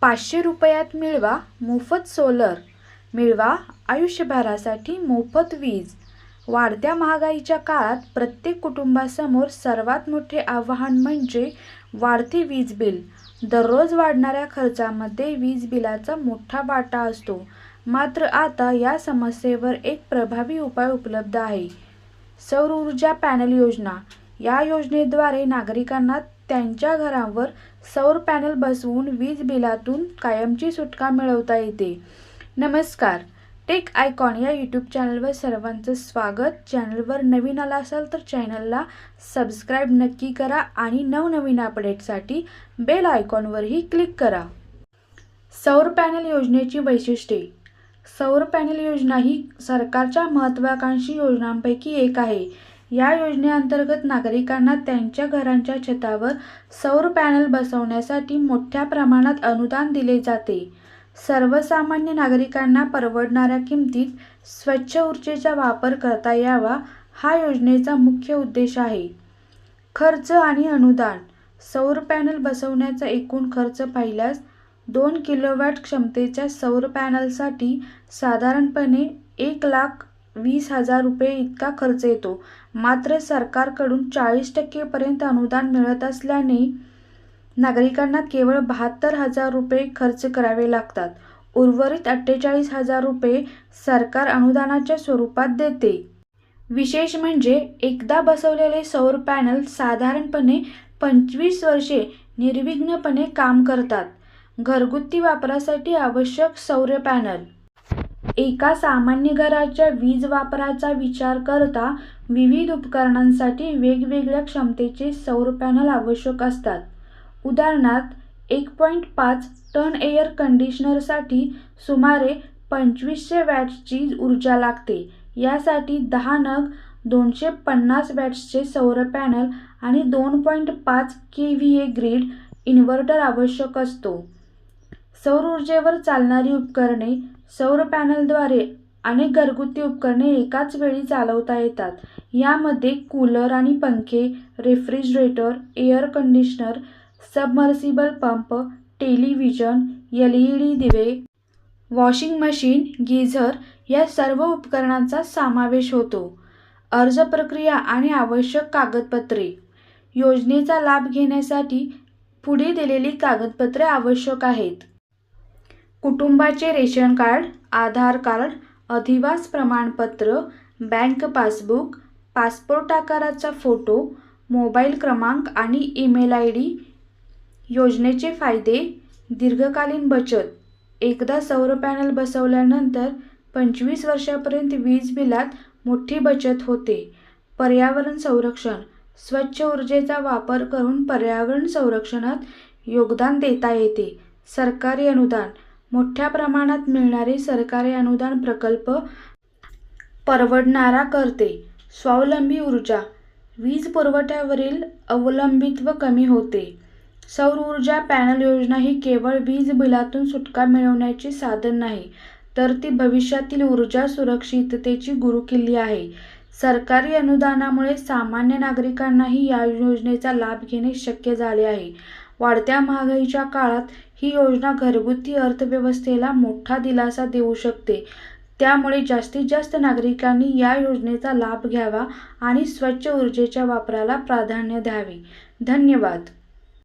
500 रुपयात मिळवा मोफत सोलर, मिळवा आयुष्यभरासाठी मोफत वीज. वाढत्या महागाईच्या काळात प्रत्येक कुटुंबासमोर सर्वात मोठे आव्हान म्हणजे वाढते वीज बिल. दररोज वाढणाऱ्या खर्चामध्ये वीज बिलाचा मोठा वाटा असतो. मात्र आता या समस्येवर एक प्रभावी उपाय उपलब्ध आहे. सौर ऊर्जा पॅनल योजना. या योजनेद्वारे नागरिकांना त्यांच्या घरावर सौर पॅनल बसवून वीज बिलातून कायमची सुटका मिळवता येते. नमस्कार, टेक आयकॉन या यूट्यूब चॅनलवर सर्वांचं स्वागत. चॅनलवर नवीन आला असाल तर चॅनलला सबस्क्राईब नक्की करा आणि नवनवीन अपडेटसाठी बेल आयकॉनवरही क्लिक करा. सौर पॅनल योजनेची वैशिष्ट्ये. सौर पॅनल योजना ही सरकारच्या महत्त्वाकांक्षी योजनांपैकी एक आहे. या योजनेअंतर्गत नागरिकांना त्यांच्या घरांच्या छतावर सौर पॅनल बसवण्यासाठी मोठ्या प्रमाणात अनुदान दिले जाते. सर्वसामान्य नागरिकांना परवडणाऱ्या किमतीत स्वच्छ ऊर्जेचा वापर करता यावा, हा योजनेचा मुख्य उद्देश आहे. खर्च आणि अनुदान. सौर पॅनल बसवण्याचा एकूण खर्च पाहिल्यास 2 किलोवॅट क्षमतेच्या सौर पॅनलसाठी साधारणपणे 1,20,000 रुपये इतका खर्च येतो. मात्र सरकारकडून 40% पर्यंत अनुदान मिळत असल्याने नागरिकांना केवळ 72,000 रुपये खर्च करावे लागतात. उर्वरित 48,000 रुपये सरकार अनुदानाच्या स्वरूपात देते. विशेष म्हणजे एकदा बसवलेले सौर पॅनल साधारणपणे 25 वर्षे निर्विघ्नपणे काम करतात. घरगुती वापरासाठी आवश्यक सौर पॅनल. एका सामान्य घराच्या वीज वापराचा विचार करता विविध उपकरणांसाठी वेगवेगळ्या क्षमतेचे सौर पॅनल आवश्यक असतात. उदाहरणार्थ 1.5 टन एअर कंडिशनरसाठी सुमारे 2500 वॅट्सची ऊर्जा लागते. यासाठी 10 नग 250 वॅट्सचे सौर पॅनल आणि 2.5 kVA ग्रीड इन्व्हर्टर आवश्यक असतो. सौर ऊर्जेवर चालणारी उपकरणे. सौर पॅनलद्वारे अनेक घरगुती उपकरणे एकाच वेळी चालवता येतात. यामध्ये कूलर आणि पंखे, refrigerator, air conditioner, submersible pump, television, LED दिवे, वॉशिंग मशीन, गीझर या सर्व उपकरणांचा समावेश होतो. अर्ज प्रक्रिया आणि आवश्यक कागदपत्रे. योजनेचा लाभ घेण्यासाठी पुढे दिलेली कागदपत्रे आवश्यक आहेत. कुटुंबाचे रेशन कार्ड, आधार कार्ड, अधिवास प्रमाणपत्र, बँक पासबुक, पासपोर्ट आकाराचा फोटो, मोबाईल क्रमांक आणि ईमेल ID. योजनेचे फायदे. दीर्घकालीन बचत. एकदा सौर पॅनल बसवल्यानंतर 25 वर्षांपर्यंत वीज बिलात मोठी बचत होते. पर्यावरण संरक्षण. स्वच्छ ऊर्जेचा वापर करून पर्यावरण संरक्षणात योगदान देता येते. सरकारी अनुदान. मोठ्या प्रमाणात मिळणारे सरकारी अनुदान प्रकल्प परवडणारा करते. स्वावलंबी ऊर्जा. वीज पुरवठ्यावरील अवलंबित्व कमी होते. सौर ऊर्जा पॅनल योजना ही केवळ वीज बिलातून सुटका मिळवण्याचे साधन नाही, तर ती भविष्यातील ऊर्जा सुरक्षिततेची गुरुकिल्ली आहे. सरकारी अनुदानामुळे सामान्य नागरिकांनाही या योजनेचा लाभ घेणे शक्य झाले आहे. वाढत्या महागाईच्या काळात ही योजना घरगुती अर्थव्यवस्थेला मोठा दिलासा देऊ शकते. त्यामुळे जास्तीत जास्त नागरिकांनी या योजनेचा लाभ घ्यावा आणि स्वच्छ ऊर्जेच्या वापराला प्राधान्य द्यावे. धन्यवाद.